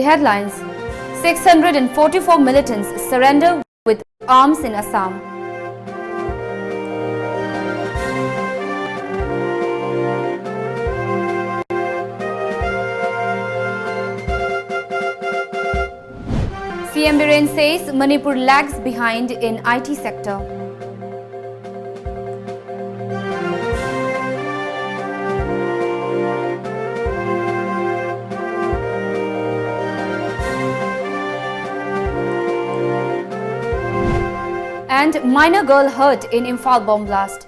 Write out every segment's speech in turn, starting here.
the headlines, 644 militants surrender with arms in Assam. CM Biren says Manipur lags behind in IT sector. And minor girl hurt in Imphal bomb blast.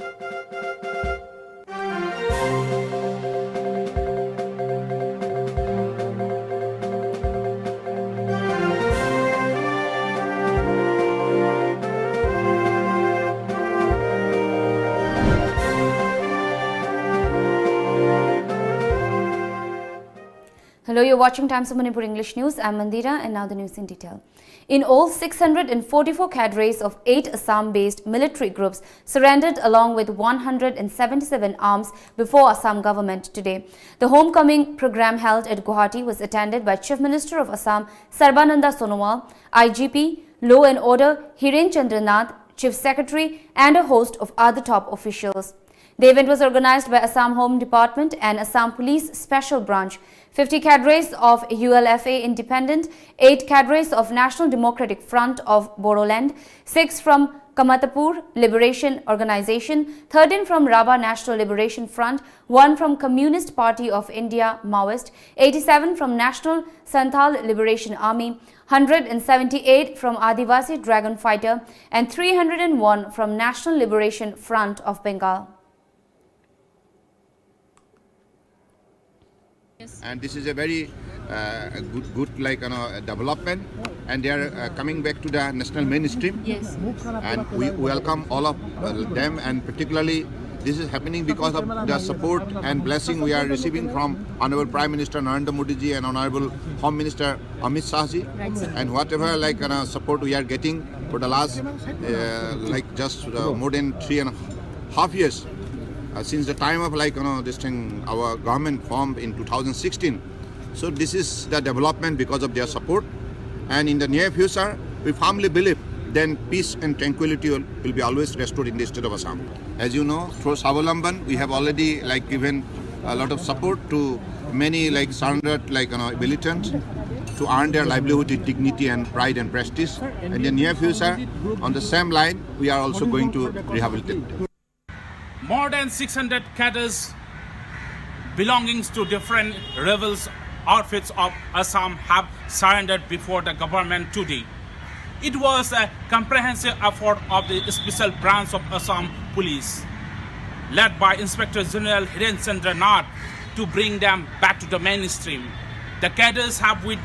Hello, you're watching Times of Manipur English News. I'm Mandira and now the news in detail. In all, 644 cadres of 8 Assam-based military groups surrendered along with 177 arms before Assam government today. The homecoming program held at Guwahati was attended by Chief Minister of Assam Sarbananda Sonowal, IGP, Law and Order Hiren Chandranath, Chief Secretary and a host of other top officials. The event was organized by Assam Home Department and Assam Police Special Branch. 50 cadres of ULFA Independent, 8 cadres of National Democratic Front of Bodoland, 6 from Kamatapur Liberation Organization, 13 from Rabha National Liberation Front, 1 from Communist Party of India Maoist, 87 from National Santhal Liberation Army, 178 from Adivasi Dragon Fighter and 301 from National Liberation Front of Bengal. And this is a very good development, and they are coming back to the national mainstream. Yes. And we welcome all of them, and particularly this is happening because of the support and blessing we are receiving from Honorable Prime Minister Narendra Modi ji and Honorable Home Minister Amit Shah ji. Right, sir. And whatever support we are getting for the last more than 3.5 years. Since the time of our government formed in 2016. So this is the development because of their support, and in the near future we firmly believe then peace and tranquility will be always restored in the state of Assam. As you know, through Savalamban we have already given a lot of support to many surrendered militants to earn their livelihood with dignity and pride and prestige. In the near future, on the same line, we are also going to rehabilitate. More than 600 cadres belonging to different rebels outfits of Assam have surrendered before the government today. It was a comprehensive effort of the special branch of Assam Police, led by Inspector General Hiren Chandranath, to bring them back to the mainstream. The cadres have with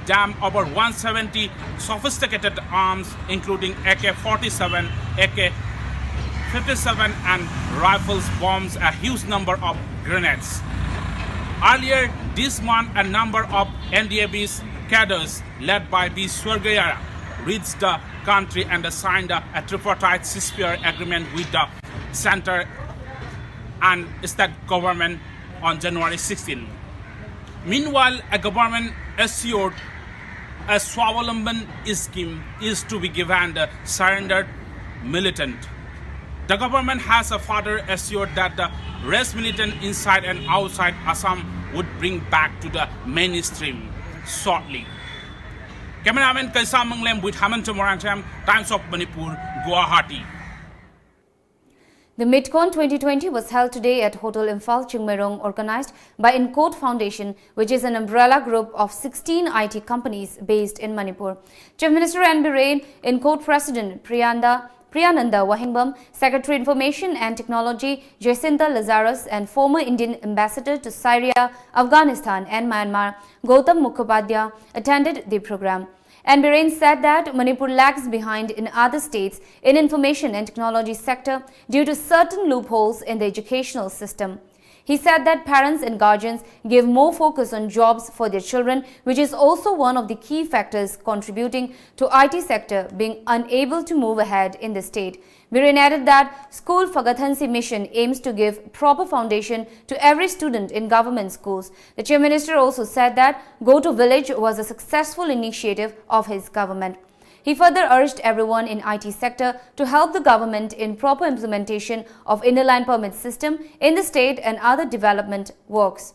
them over 170 sophisticated arms, including AK-47, AK-57 and rifles, bombs, a huge number of grenades. Earlier this month, a number of NDAB's cadres led by B. Swargayara reached the country and signed a tripartite ceasefire agreement with the center and state government on January 16. Meanwhile, a government assured a Swavalamban scheme is to be given the surrendered militant. The government has further assured that the rest militant inside and outside Assam would bring back to the mainstream shortly. Cameraman Kaisa Manglem with Hamanta Morancham, Times of Manipur, Guwahati. The MidCon 2020 was held today at Hotel Imphal, Chingmerong, organized by Encode Foundation, which is an umbrella group of 16 IT companies based in Manipur. Chief Minister N. Biren, Encode President Priyananda Wahingbam, Secretary Information and Technology Jacinta Lazarus, and former Indian Ambassador to Syria, Afghanistan and Myanmar, Gautam Mukhopadhyay, attended the program. And Biren said that Manipur lags behind in other states in information and technology sector due to certain loopholes in the educational system. He said that parents and guardians give more focus on jobs for their children, which is also one of the key factors contributing to IT sector being unable to move ahead in the state. Biren added that School Fagathansi mission aims to give proper foundation to every student in government schools. The Chief Minister also said that Go to Village was a successful initiative of his government. He further urged everyone in IT sector to help the government in proper implementation of inner line permit system in the state and other development works.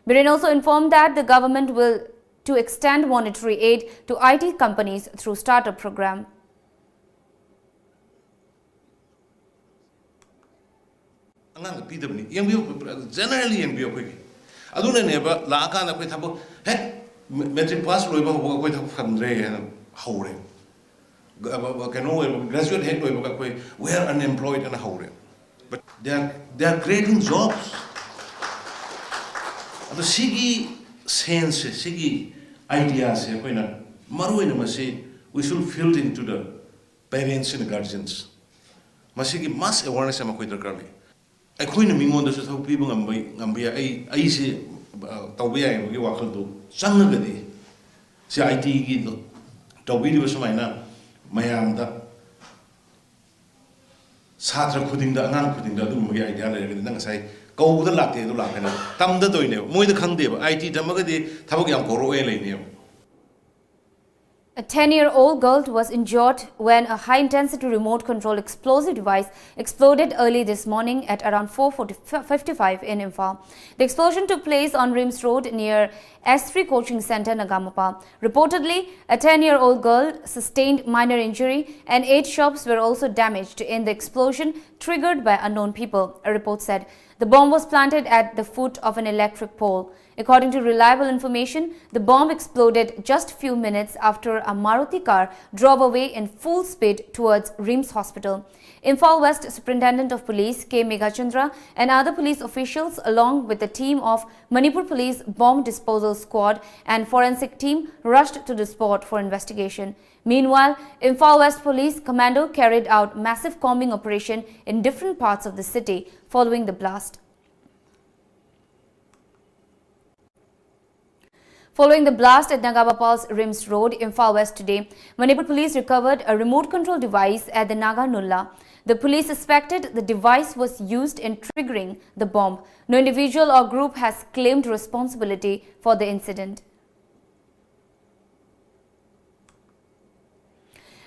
Biren also informed that the government will to extend monetary aid to IT companies through startup program. Generally, metric pass graduate we are unemployed and but they are creating jobs. The sigi sense, sigi ideas, we should fill into the parents and guardians. Masigi mass awareness am I couldn't mean on the people I see Tawia, you walk to Sangadi. See, I think Tawidi was Mayam da Satra couldn't the Anan couldn't do idea and say, go the latte to Lakana, Tam the Doine, Moy the Kandib, IT Tamagadi, Tabagam Koro Elenium. A 10-year-old girl was injured when a high-intensity remote-control explosive device exploded early this morning at around 4:55 in Imphal. The explosion took place on Rims Road near S3 Coaching Center, Nagamapa. Reportedly, a 10-year-old girl sustained minor injury and 8 shops were also damaged in the explosion triggered by unknown people, a report said. The bomb was planted at the foot of an electric pole. According to reliable information, the bomb exploded just few minutes after a Maruti car drove away in full speed towards Rims Hospital. Imphal West Superintendent of Police K. Megachandra and other police officials along with the team of Manipur Police Bomb Disposal Squad and forensic team rushed to the spot for investigation. Meanwhile, Imphal West Police Commando carried out massive combing operation in different parts of the city following the blast. Following the blast at Nagabapal's Rims Road, Imphal West today, Manipur Police recovered a remote control device at the Naga Nulla. The police suspected the device was used in triggering the bomb. No individual or group has claimed responsibility for the incident.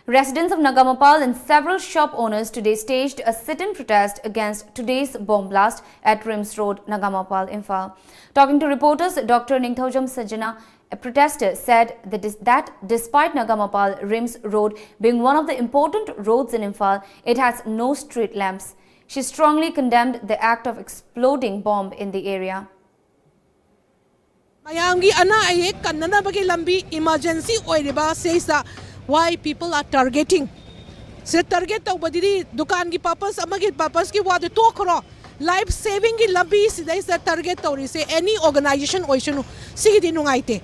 Residents of Nagamapal and several shop owners today staged a sit-in protest against today's bomb blast at Rims Road, Nagamapal, Imphal. Talking to reporters, Dr. Ningthaujam Sajjana, a protester, said that despite Nagamapal Rims Road being one of the important roads in Imphal, it has no street lamps. She strongly condemned the act of exploding bomb in the area. Mayamgi ana ayek kannana bagi lambi emergency oiriba says why people are targeting. Se target tau badiri dukan ki purpose amagi purpose ki wadu tokro life saving ki lambi sidai sa target tauri se any organization oisunu sigi dinungaite.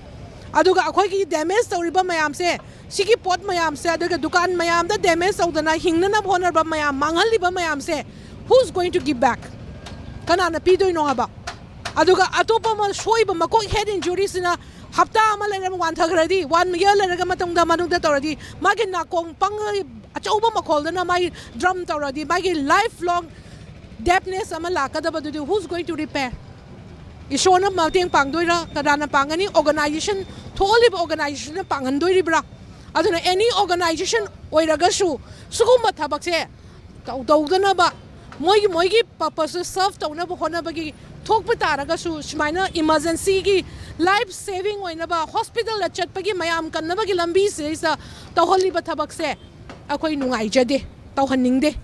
Aduga akhoi ki damage tauriba mayam se sigi pot mayam se aduga dukan mayam da damage taudana hingnana bhonar ba mayam manghali ba mayam se who's going to give back? Kanana pidoi no haba. Aduga atopa ma shoi ba mako head injuries na hafta ama lera wan thagradi 1 year lera matungda manungda toradi magi nakong pang achauba makhol na mai drum toradi magi lifelong deafness ama lakada badu who's going to repair ishona malting pangdoira kadana pangani organization tholib organization na pangandoi bra aduna any organization oiragasu suguma thabak se tawdana ba moigi purpose serve tawna ba hona bagi thokpa taragasu smaina emergency gi life saving oina ba hospital la chatpagi mayam kannabagi lambi se sa tawholi ba thabak se akoi nungai jade tawhanning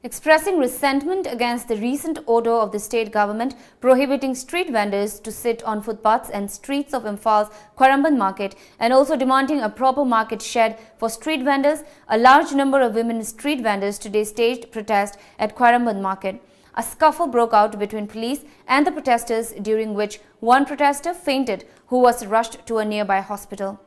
Expressing resentment against the recent order of the state government prohibiting street vendors to sit on footpaths and streets of Imphal's Kwaramban market and also demanding a proper market shed for street vendors, a large number of women street vendors today staged protest at Kwaramban market. A scuffle broke out between police and the protesters, during which one protester fainted who was rushed to a nearby hospital.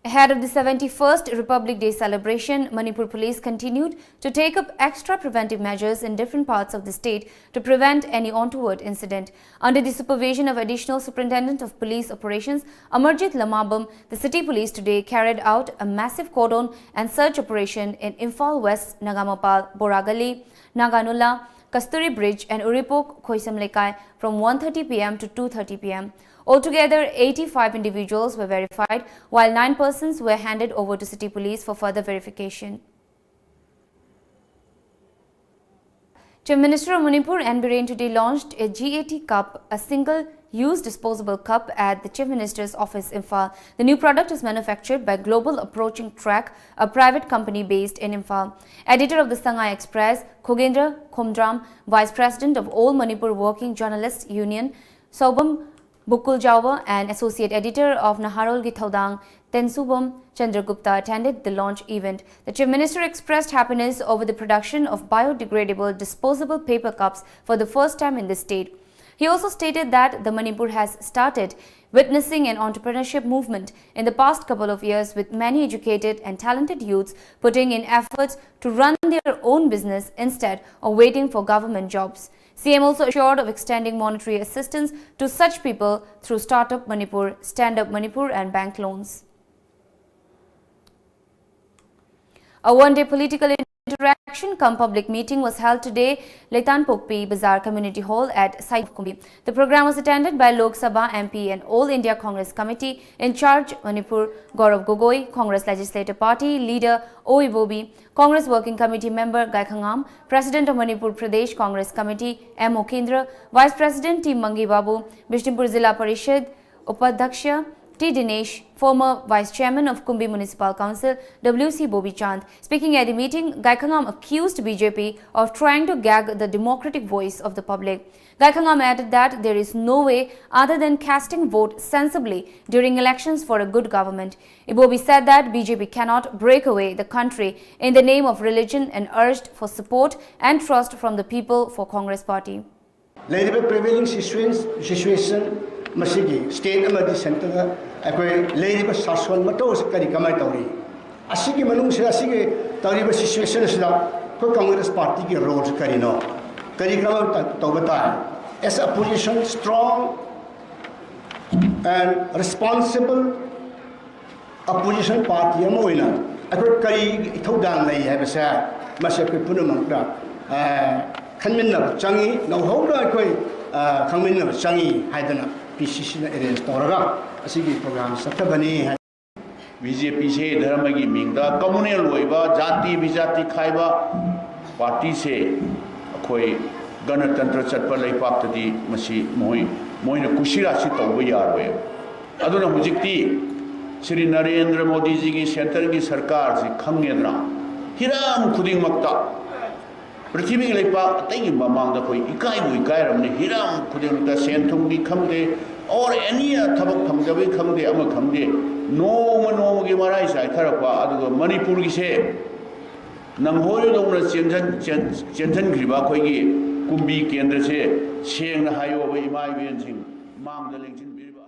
Ahead of the 71st Republic Day celebration, Manipur police continued to take up extra preventive measures in different parts of the state to prevent any untoward incident. Under the supervision of Additional Superintendent of Police Operations Amarjit Lamabam, the city police today carried out a massive cordon and search operation in Imphal West, Nagamapal, Boragali, Naganulla, Kasturi Bridge and Uripok, Khoisam Lekai from 1:30 p.m. to 2:30 p.m. Altogether, 85 individuals were verified, while 9 persons were handed over to city police for further verification. Chief Minister of Manipur N. Biren today launched a GAT Cup, a single-use disposable cup at the Chief Minister's office in Imphal. The new product is manufactured by Global Approaching Track, a private company based in Imphal. Editor of the Sangai Express, Khogendra Khomdram, Vice President of All Manipur Working Journalists Union, Sobam Bukul Jawa, and Associate Editor of Naharol Githaudang, Tensubam Chandragupta attended the launch event. The Chief Minister expressed happiness over the production of biodegradable disposable paper cups for the first time in the state. He also stated that the Manipur has started witnessing an entrepreneurship movement in the past couple of years, with many educated and talented youths putting in efforts to run their own business instead of waiting for government jobs. CM also assured of extending monetary assistance to such people through Startup Manipur, Stand Up Manipur and bank loans. A one-day political interaction cum public meeting was held today Leitan Pokpi Bazaar Community Hall at Site Kumbi. The program was attended by Lok Sabha MP and All India Congress Committee in charge Manipur Gaurav Gogoi, Congress Legislative Party Leader Oi Bobi, Congress Working Committee Member Gaikhangam, President of Manipur Pradesh Congress Committee M. Okendra, Vice President T. Mangi Babu, Bishnupur Zilla Parishad Upadhyaksha T. Dinesh, former Vice Chairman of Kumbi Municipal Council, W.C. Bobi Chand. Speaking at the meeting, Gaikhangam accused BJP of trying to gag the democratic voice of the public. Gaikhangam added that there is no way other than casting vote sensibly during elections for a good government. Bobi said that BJP cannot break away the country in the name of religion and urged for support and trust from the people for Congress Party. Prevailing situation masigi state amadi center akoi leiriba saswan matos kari kamai tauri asigi manung se asigi tauriba situation sila ko Congress Party ki role kari no kari kama tawbata as a opposition strong and responsible opposition party amoina akoi kari ithodang lai ha basa masya ko punamang da khanmin na changi no hoda akoi khangmin na changi haidana PCC arrange toraga asigi program satabani BJP se dharma gi mingda communal loiba jati bijati khaiba party se akhoi ganatantra chatpa leipak tadi masi moina kushira si tawba yarwe aduna hujikti Shri Narendra Modi ji gi center gi sarkar si khangedra hiram khuding makta Prithvi ki leipak tai gi mamang da koi ikai ramne hiram khuding ta senthum gi khamde or any thabak thamjabi khamde ama khamde no gi marai sai tharakwa aduga Manipur gi se nanghoi dongna chenjan griba khoi gi kumbi kendra se sengna hayo ba imai ben sing mangda lengchin biriba.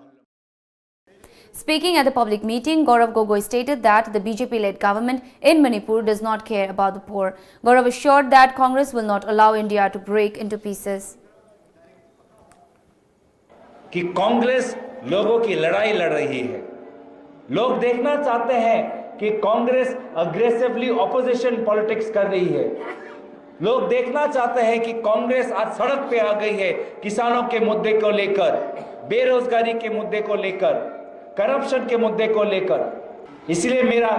Speaking at the public meeting, Gaurav Gogoi stated that the BJP-led government in Manipur does not care about the poor. Gaurav assured that Congress will not allow India to break into pieces. कि कांग्रेस लोगों की लड़ाई लड़ रही है। लोग देखना चाहते हैं कि कांग्रेस अग्रेसिवली ऑपोजिशन पॉलिटिक्स कर रही है। लोग देखना चाहते हैं कि कांग्रेस आज सड़क पे आ गई है किसानों के मुद्दे को लेकर, बेरोजगारी के मुद्दे को लेकर, करप्शन के मुद्दे को लेकर। इसलिए मेरा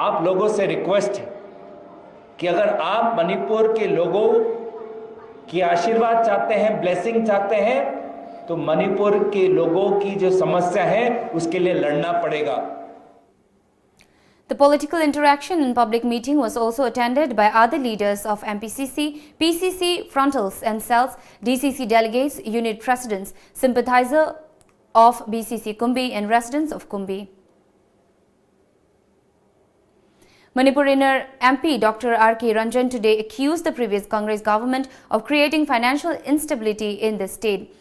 आप लोगों से रिक्वेस्ट है कि अगर आप मणिपुर के लोगों की आशीर्वाद चाहते हैं, ब्लेसिंग चाहते हैं, तो मणिपुर के लोगों की जो समस्या है उसके लिए लड़ना पड़ेगा। The political interaction in public meeting was also attended by other leaders of MPCC, PCC, frontals and cells, DCC delegates, unit presidents, sympathizer of BCC Kumbi and residents of Kumbi. Manipur Inner MP Dr. R.K. Ranjan today accused the previous Congress government of creating financial instability in the state.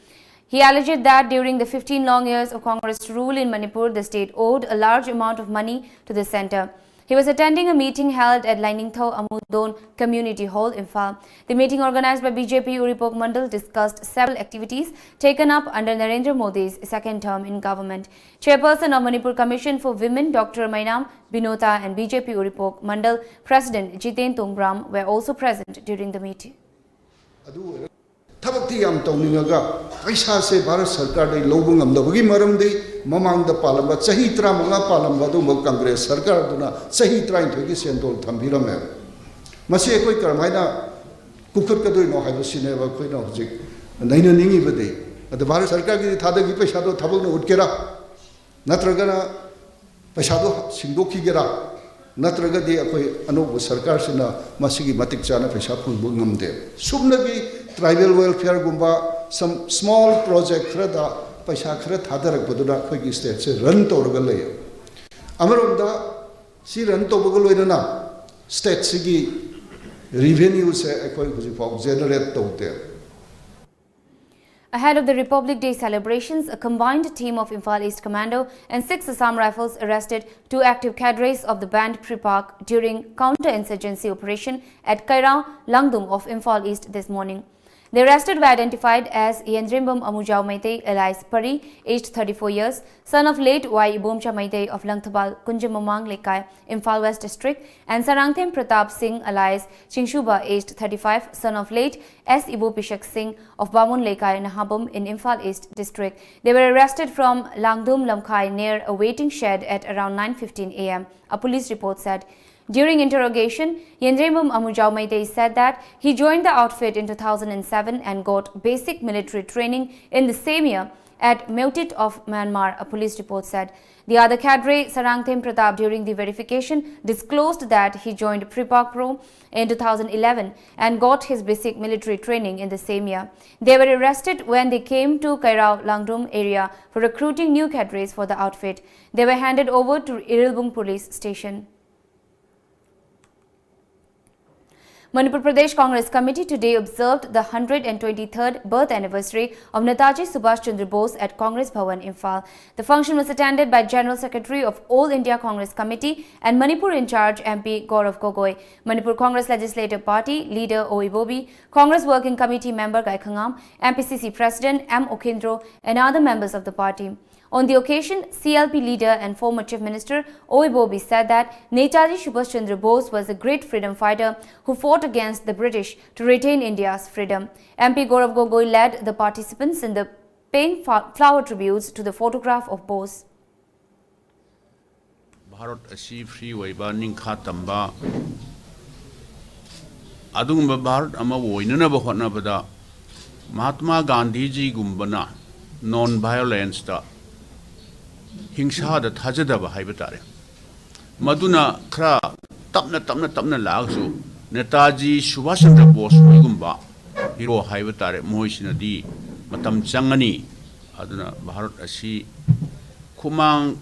He alleged that during the 15 long years of Congress rule in Manipur, the state owed a large amount of money to the centre. He was attending a meeting held at Lainingthau Amudon Community Hall, Imphal. The meeting organized by BJP Uripok Mandal discussed several activities taken up under Narendra Modi's second term in government. Chairperson of Manipur Commission for Women, Dr. Mainam Binota, and BJP Uripok Mandal President Jiten Tungbram were also present during the meeting. थबक्ति याम तौनिंगा पैसा से भारत सरकार दे लोबुंग amdabagi maramdi mamang da palamba chahi 35 palamba du Congress सरकार दुना chahi 33 gi sendol thambirame masi ekoi karmaina कुकुर कदोई no हाइबो सिनेबा कोइ न हजिक नैन निंगी बदे अद भारत सरकार की थादा की पैसा दो थबक न उठकेरा नत्रगना पैसा दो सिंगदोखिगेरा नत्रगदि अखोइ अनोब सरकार सिना मसिगी मतिक चाना पैसा फुंबो ngमदे सुबनगी ट्राइबल वेलफेयर गुंबा सम स्मॉल प्रोजेक्ट खरदा पैसा खर थादरक बदुना अखोइ स्टेट से रन तोरग लय अमरोदा सी रन तोबग लोइना स्टेट सिगी revenue se ekoi hujifau generate tawte. Ahead of the Republic Day celebrations, a combined team of Imphal East Commando and 6 Assam Rifles arrested 2 active cadres of the band Pripak during counter-insurgency operation at Kairao, Langdum of Imphal East this morning. The arrested were identified as Yendrimbam Amujau Maitei alias Pari, aged 34 years, son of late Y. Ibomcha Maitei of Langthabal, Kunjamamang Lekai, Imphal West District, and Sarangthem Pratap Singh alias Chingshuba, aged 35, son of late S. Ibo Pishak Singh of Bamun Lekai, Nahabum in Imphal East District. They were arrested from Langdum Lamkai near a waiting shed at around 9:15 am, a police report said. During interrogation, Yendrimbam Amujau Maitei said that he joined the outfit in 2007 and got basic military training in the same year at Meutit of Myanmar, a police report said. The other cadre, Sarangthem Pratap, during the verification, disclosed that he joined Pripak Pro in 2011 and got his basic military training in the same year. They were arrested when they came to Kairao Langdum area for recruiting new cadres for the outfit. They were handed over to Irilbung police station. Manipur Pradesh Congress Committee today observed the 123rd birth anniversary of Netaji Subhash Chandra Bose at Congress Bhavan, Imphal. The function was attended by General Secretary of All India Congress Committee and Manipur in charge MP Gaurav Gogoi, Manipur Congress Legislative Party leader O. Ibobi, Congress Working Committee member Gai Khangam, MPCC President M. Okindro, and other members of the party. On the occasion, CLP leader and former Chief Minister O. Ibobi said that Netaji Subhash Chandra Bose was a great freedom fighter who fought against the British to retain India's freedom. MP Gaurav Gogoi led the participants in the paying flower tributes to the photograph of Bose. Bharat asi free waiba ningkha tamba adungba Bharat ama woinana ba hotna bada Mahatma Gandhi ji gumbana non-violence ta हिंसा the थाजदब HYBE तारे मदुना खरा तपना लागसु नेताजी सुभाष चंद्र बोस होइगुंबा हिरो HYBE तारे मोइसिनदी मतम चंगनी अदुना भारत असि खुमांग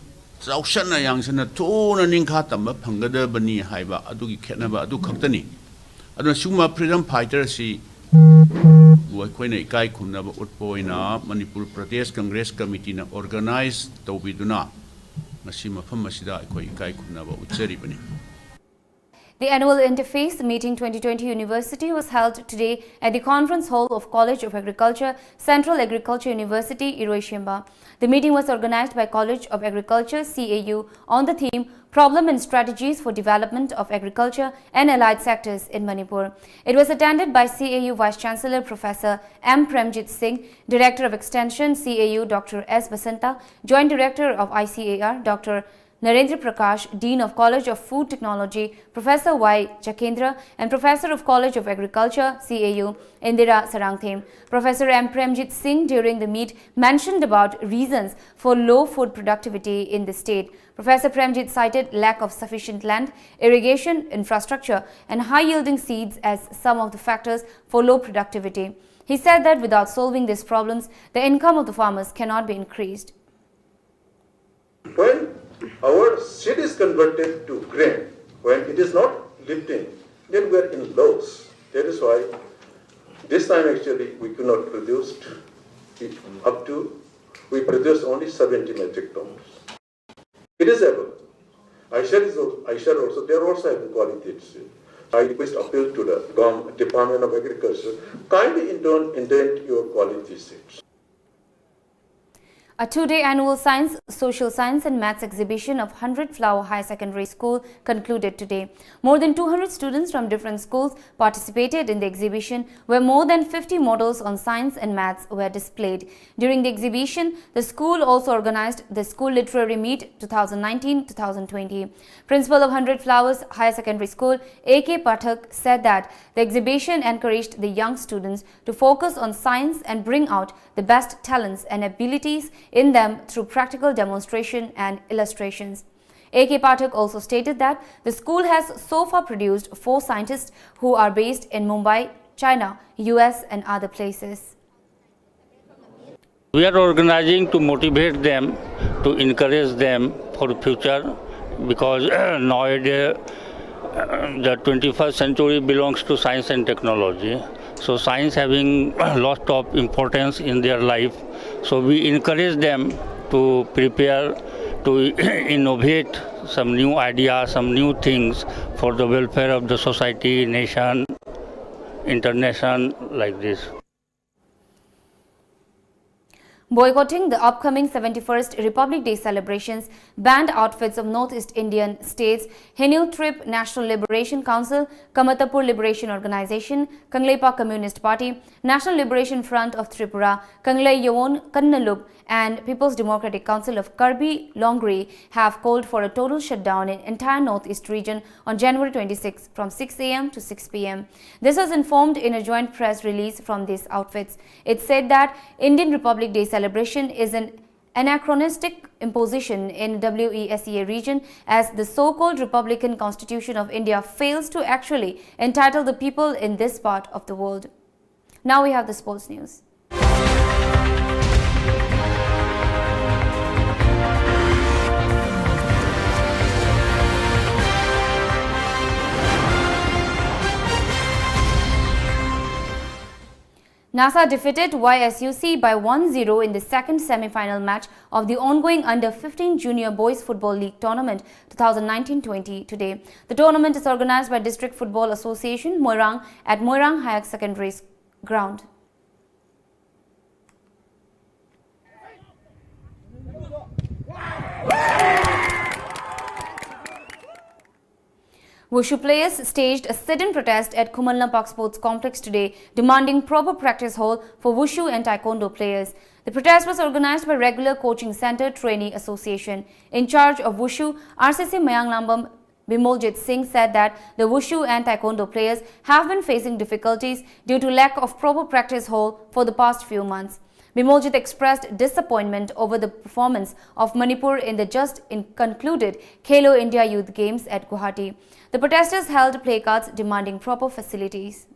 चाउसना यांगसना थोना निंखा तंबा फंगदबनी हाइबा अदुगी खेनबा अदु खक्तनी अदुना सुमा freedom fighter असि वैखोइना इकाई खुमनबा उत्पोइना मणिपुर प्रदेश कांग्रेस कमिटी ना ऑर्गेनाइज तौबिदुना मसी मफम मसिदा अखोइ इकाई खुमनबा उच्चरिबनी. The annual Interfaith Meeting 2020 University was held today at the Conference Hall of College of Agriculture, Central Agriculture University, Iroishimba. The meeting was organized by College of Agriculture, CAU, on the theme Problem and Strategies for Development of Agriculture and Allied Sectors in Manipur. It was attended by CAU Vice-Chancellor Professor M. Premjit Singh, Director of Extension, CAU Dr. S. Basanta, Joint Director of ICAR, Dr. Narendra Prakash, Dean of College of Food Technology, Professor Y. Chakendra, and Professor of College of Agriculture, CAU, Indira Sarangthem. Professor M. Premjit Singh during the meet mentioned about reasons for low food productivity in the state. Professor Premjit cited lack of sufficient land, irrigation, infrastructure, and high-yielding seeds as some of the factors for low productivity. He said that without solving these problems, the income of the farmers cannot be increased. When our seed is converted to grain, when it is not lifting, then we are in loss. That is why this time actually we could not produce Up to, we produce only 70 metric tons. It is able. I share also, they are also having quality issues. I request appeal to the Department of Agriculture, kindly indent your quality seeds. A two-day annual Science, Social Science and Maths exhibition of 100 Flower High Secondary School concluded today. More than 200 students from different schools participated in the exhibition, where more than 50 models on science and maths were displayed. During the exhibition, the school also organized the School Literary Meet 2019-2020. Principal of 100 Flowers High Secondary School, A.K. Pathak, said that the exhibition encouraged the young students to focus on science and bring out the best talents and abilities in them through practical demonstration and illustrations. A.K. Pathak also stated that the school has so far produced 4 scientists who are based in Mumbai, China, US and other places. We are organizing to motivate them, to encourage them for the future, because nowadays the 21st century belongs to science and technology. So science having a lot of importance in their life. So we encourage them to prepare, to innovate some new ideas, some new things for the welfare of the society, nation, international, like this. Boycotting the upcoming 71st Republic Day celebrations, band outfits of Northeast Indian states, Hinil Trip National Liberation Council, Kamatapur Liberation Organization, Kangleipa Communist Party, National Liberation Front of Tripura, Kanglei Yawon Kannalup and People's Democratic Council of Karbi Longri have called for a total shutdown in entire Northeast region on January 26 from 6 a.m. to 6 p.m. This was informed in a joint press release from these outfits. It said that Indian Republic Day celebration is an anachronistic imposition in WESEA region, as the so-called Republican Constitution of India fails to actually entitle the people in this part of the world. Now we have the sports news. NASA defeated YSUC by 1-0 in the second semi-final match of the ongoing Under-15 Junior Boys Football League Tournament 2019-20 today. The tournament is organized by District Football Association, Moirang at Moirang Higher Secondary Ground. Wushu players staged a sit-in protest at Kumalna Park Sports Complex today, demanding proper practice hall for Wushu and Taekwondo players. The protest was organized by Regular Coaching Center Trainee Association. In charge of Wushu, RCC Mayang Lambam Bimoljit Singh said that the Wushu and Taekwondo players have been facing difficulties due to lack of proper practice hall for the past few months. Bimoljit expressed disappointment over the performance of Manipur in the just concluded Khelo India Youth Games at Guwahati. The protesters held placards demanding proper facilities.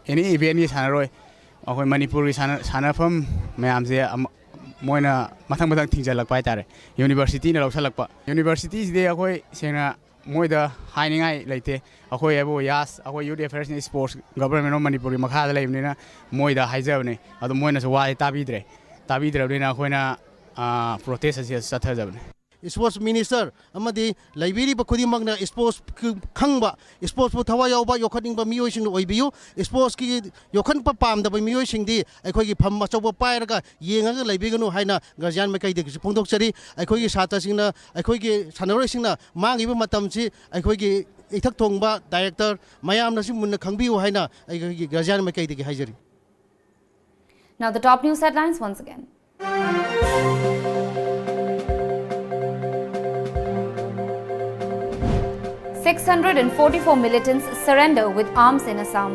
Any event is Hanoi, or Manipur is Hanafum, Mayamze, Moina, Matang things like Paitare, University in Salakpa. Universities, they are Sena Moida, Hining Eye, like Ahoyabo Yas, Ahoy Fresh Sports, Government of Manipuri, Makala, Moida, Hizerne, or the Moinas Wai Tabidre, Tabidre, when protesters Saturday. Sports Minister amadi library ba khudi magna sports khangba sports pu thawa yaw ba yokhaning ba miyoi sing oibiu sports ki yokhan pa pam da ba miyoi sing di aikhoi gi pham ma choba pai raga yenga ga laibiganu haina garjan mai kai de gi phongdok chari aikhoi gi sata singna aikhoi gi sanaroi singna mangi ba matam chi aikhoi gi ithak thongba director mayam na sim munna khangbiu haina aikhoi gi garjan mai kai de gi haijari. Now the top news headlines once again. 644 militants surrender with arms in Assam.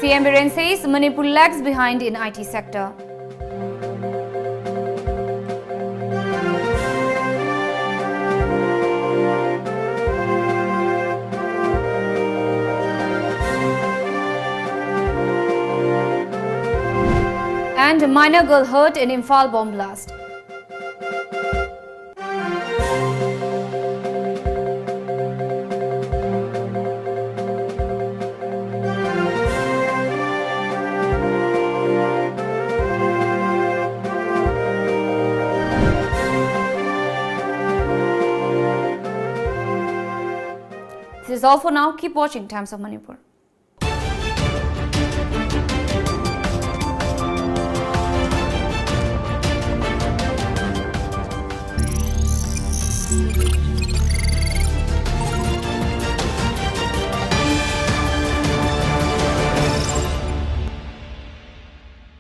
CM Biren says Manipur lags behind in IT sector. And And a minor girl hurt in Imphal bomb blast. This is all for now. Keep watching Times of Manipur.